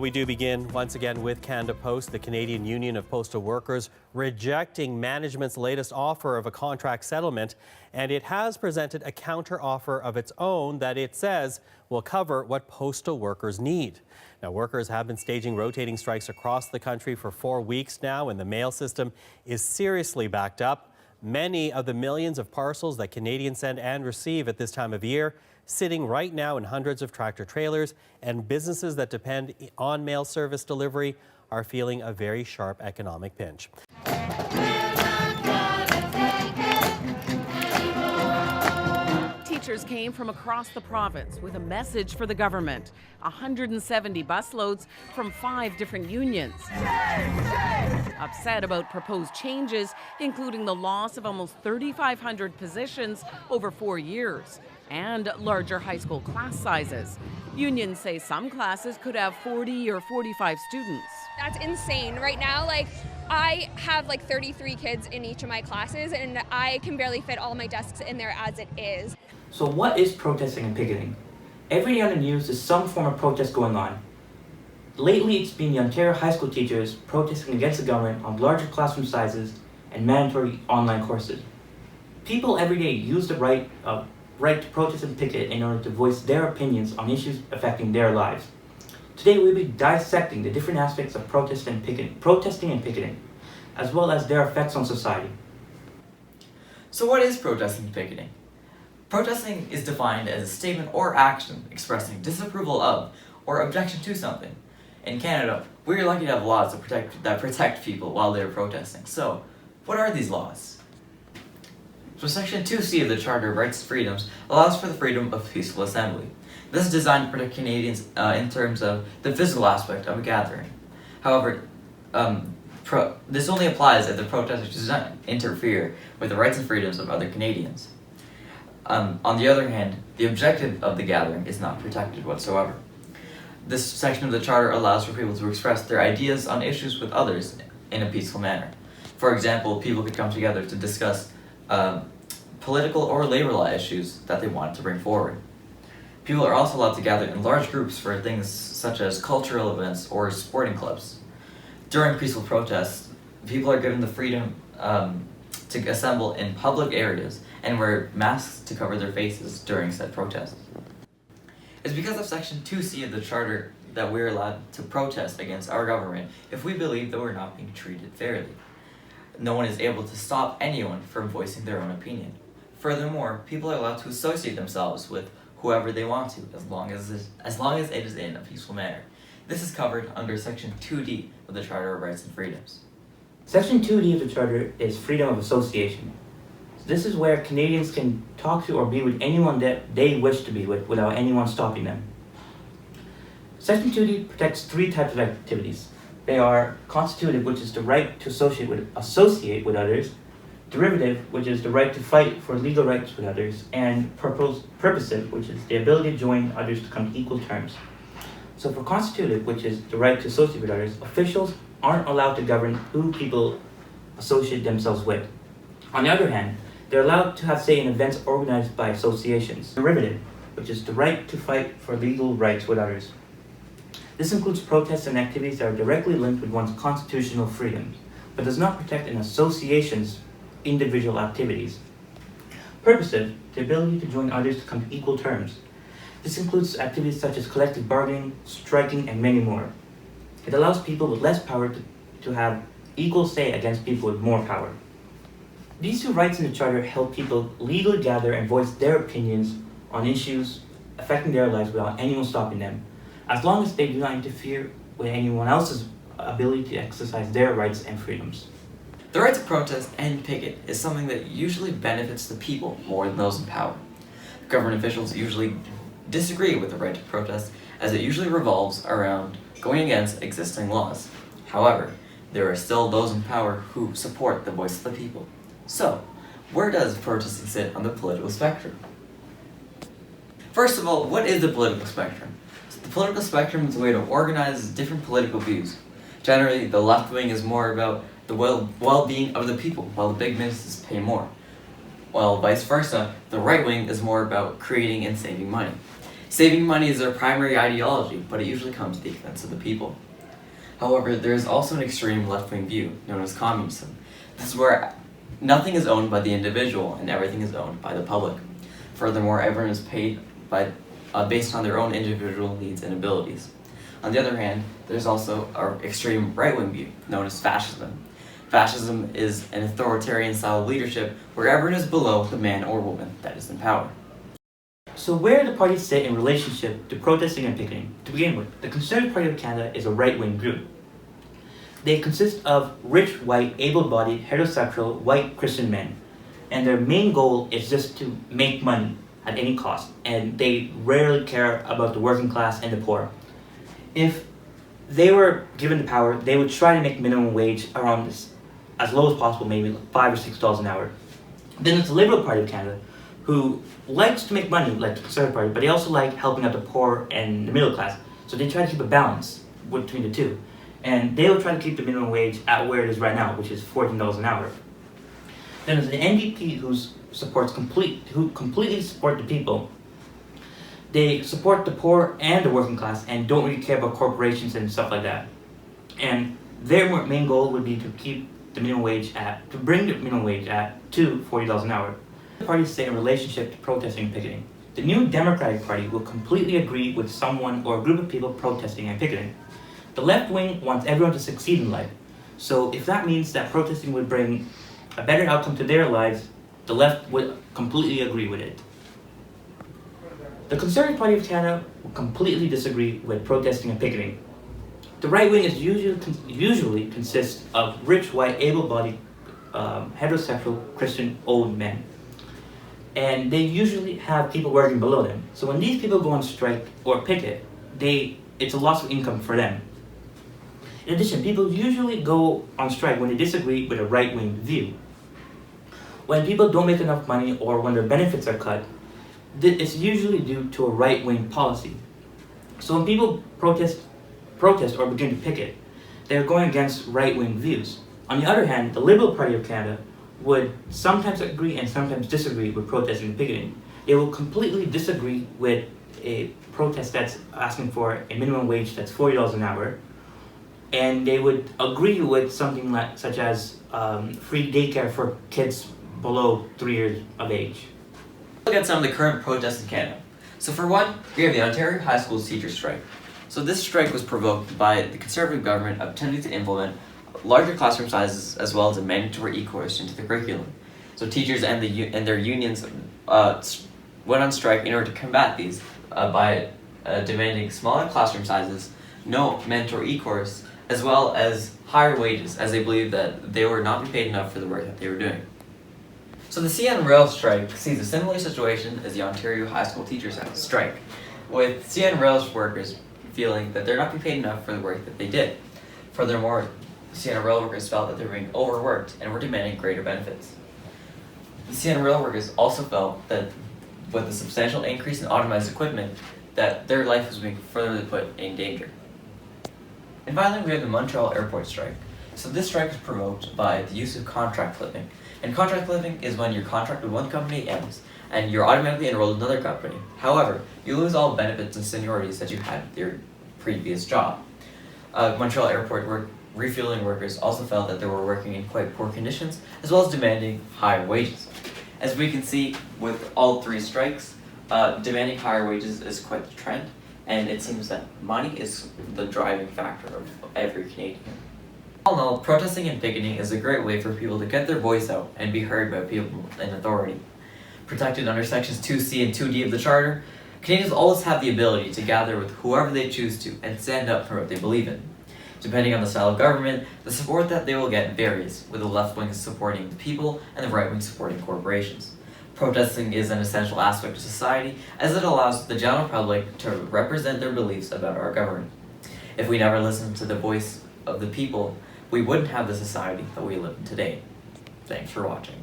We do begin once again with Canada Post, the Canadian Union of Postal Workers, rejecting management's latest offer of a contract settlement, and it has presented a counter-offer of its own that it says will cover what postal workers need. Now, workers have been staging rotating strikes across the country for 4 weeks now, and the mail system is seriously backed up. Many of the millions of parcels that Canadians send and receive at this time of year sitting right now in hundreds of tractor trailers, and businesses that depend on mail service delivery are feeling a very sharp economic pinch. Teachers came from across the province with a message for the government. 170 busloads from 5 different unions. Upset about proposed changes, including the loss of almost 3,500 positions over 4 years and larger high school class sizes. Unions say some classes could have 40 or 45 students. That's insane. Right now, I have 33 kids in each of my classes, and I can barely fit all my desks in there as it is. So what is protesting and picketing? Every day on the news there's some form of protest going on. Lately it's been the Ontario high school teachers protesting against the government on larger classroom sizes and mandatory online courses. People every day use the right to protest and picket in order to voice their opinions on issues affecting their lives. Today we'll be dissecting the different aspects of protesting and picketing, as well as their effects on society. So what is protesting and picketing? Protesting is defined as a statement or action expressing disapproval of or objection to something. In Canada, we're lucky to have laws that protect people while they're protesting. So, what are these laws? So Section 2C of the Charter of Rights and Freedoms allows for the freedom of peaceful assembly. This is designed to protect Canadians in terms of the physical aspect of a gathering. However, this only applies if the protesters do not interfere with the rights and freedoms of other Canadians. On the other hand, the objective of the gathering is not protected whatsoever. This section of the Charter allows for people to express their ideas on issues with others in a peaceful manner. For example, people could come together to discuss political or labor law issues that they want to bring forward. People are also allowed to gather in large groups for things such as cultural events or sporting clubs. During peaceful protests, people are given the freedom to assemble in public areas and wear masks to cover their faces during said protests. It's because of Section 2C of the Charter that we're allowed to protest against our government if we believe that we're not being treated fairly. No one is able to stop anyone from voicing their own opinion. Furthermore, people are allowed to associate themselves with whoever they want to, as long as it is in a peaceful manner. This is covered under Section 2D of the Charter of Rights and Freedoms. Section 2D of the Charter is freedom of association. This is where Canadians can talk to or be with anyone that they wish to be with without anyone stopping them. Section 2D protects 3 types of activities. They are constitutive, which is the right to associate with others, derivative, which is the right to fight for legal rights with others, and purposive, which is the ability to join others to come to equal terms. So for constitutive, which is the right to associate with others, officials aren't allowed to govern who people associate themselves with. On the other hand, they're allowed to have say in events organized by associations. Derivative, which is the right to fight for legal rights with others. This includes protests and activities that are directly linked with one's constitutional freedoms, but does not protect an association's individual activities. Purposive, the ability to join others to come to equal terms. This includes activities such as collective bargaining, striking, and many more. It allows people with less power to have equal say against people with more power. These 2 rights in the Charter help people legally gather and voice their opinions on issues affecting their lives without anyone stopping them, as long as they do not interfere with anyone else's ability to exercise their rights and freedoms. The right to protest and picket is something that usually benefits the people more than those in power. Government officials usually disagree with the right to protest, as it usually revolves around going against existing laws. However, there are still those in power who support the voice of the people. So, where does protesting sit on the political spectrum? First of all, what is the political spectrum? The political spectrum is a way to organize different political views. Generally, the left wing is more about the well-being of the people, while the big businesses pay more. While vice versa, the right wing is more about creating and saving money. Saving money is their primary ideology, but it usually comes at the expense of the people. However, there is also an extreme left-wing view, known as communism. This is where nothing is owned by the individual and everything is owned by the public. Furthermore, everyone is paid based on their own individual needs and abilities. On the other hand, there's also an extreme right-wing view, known as fascism. Fascism is an authoritarian style of leadership where everyone is below the man or woman that is in power. So where do the parties sit in relationship to protesting and picketing? To begin with, the Conservative Party of Canada is a right-wing group. They consist of rich, white, able-bodied, heterosexual, white Christian men. And their main goal is just to make money at any cost. And they rarely care about the working class and the poor. If they were given the power, they would try to make minimum wage around this, as low as possible, maybe like $5 or $6 an hour. Then there's the Liberal Party of Canada, who likes to make money like the Conservative Party, but they also like helping out the poor and the middle class. So they try to keep a balance between the two. And they will try to keep the minimum wage at where it is right now, which is $14 an hour. Then there's the NDP who completely support the people. They support the poor and the working class and don't really care about corporations and stuff like that. And their main goal would be to keep the minimum wage to bring the minimum wage to $40 an hour. The parties stay in relationship to protesting and picketing. The New Democratic Party will completely agree with someone or a group of people protesting and picketing. The left wing wants everyone to succeed in life. So if that means that protesting would bring a better outcome to their lives, the left would completely agree with it. The Conservative Party of Canada will completely disagree with protesting and picketing. The right wing is usually consists of rich, white, able-bodied, heterosexual, Christian, old men. And they usually have people working below them. So when these people go on strike or picket, it's a loss of income for them. In addition, people usually go on strike when they disagree with a right-wing view. When people don't make enough money or when their benefits are cut, it's usually due to a right-wing policy. So when people protest or begin to picket, they're going against right-wing views. On the other hand, the Liberal Party of Canada would sometimes agree and sometimes disagree with protesting and picketing. They will completely disagree with a protest that's asking for a minimum wage that's $40 an hour, and they would agree with something such as free daycare for kids below 3 years of age. Look at some of the current protests in Canada. So for one, we have the Ontario High School Teachers Strike. So this strike was provoked by the Conservative government attempting to implement larger classroom sizes as well as a mandatory e-course into the curriculum. So teachers and their unions went on strike in order to combat these by demanding smaller classroom sizes, no mandatory e-course, as well as higher wages, as they believed that they were not being paid enough for the work that they were doing. So the CN Rail strike sees a similar situation as the Ontario High School Teachers strike, with CN Rail's workers feeling that they're not being paid enough for the work that they did. Furthermore, CN Rail workers felt that they were being overworked and were demanding greater benefits. The CN Rail workers also felt that with the substantial increase in automated equipment, that their life was being further put in danger. And finally, we have the Montreal Airport strike. So this strike is provoked by the use of contract flipping. And contract flipping is when your contract with one company ends and you're automatically enrolled in another company. However, you lose all benefits and seniorities that you had with your previous job. Montreal Airport refueling workers also felt that they were working in quite poor conditions, as well as demanding higher wages. As we can see with all three strikes, demanding higher wages is quite the trend, and it seems that money is the driving factor of every Canadian. All in all, protesting and picketing is a great way for people to get their voice out and be heard by people in authority. Protected under Sections 2C and 2D of the Charter, Canadians always have the ability to gather with whoever they choose to and stand up for what they believe in. Depending on the style of government, the support that they will get varies, with the left wing supporting the people and the right wing supporting corporations. Protesting is an essential aspect of society, as it allows the general public to represent their beliefs about our government. If we never listened to the voice of the people, we wouldn't have the society that we live in today. Thanks for watching.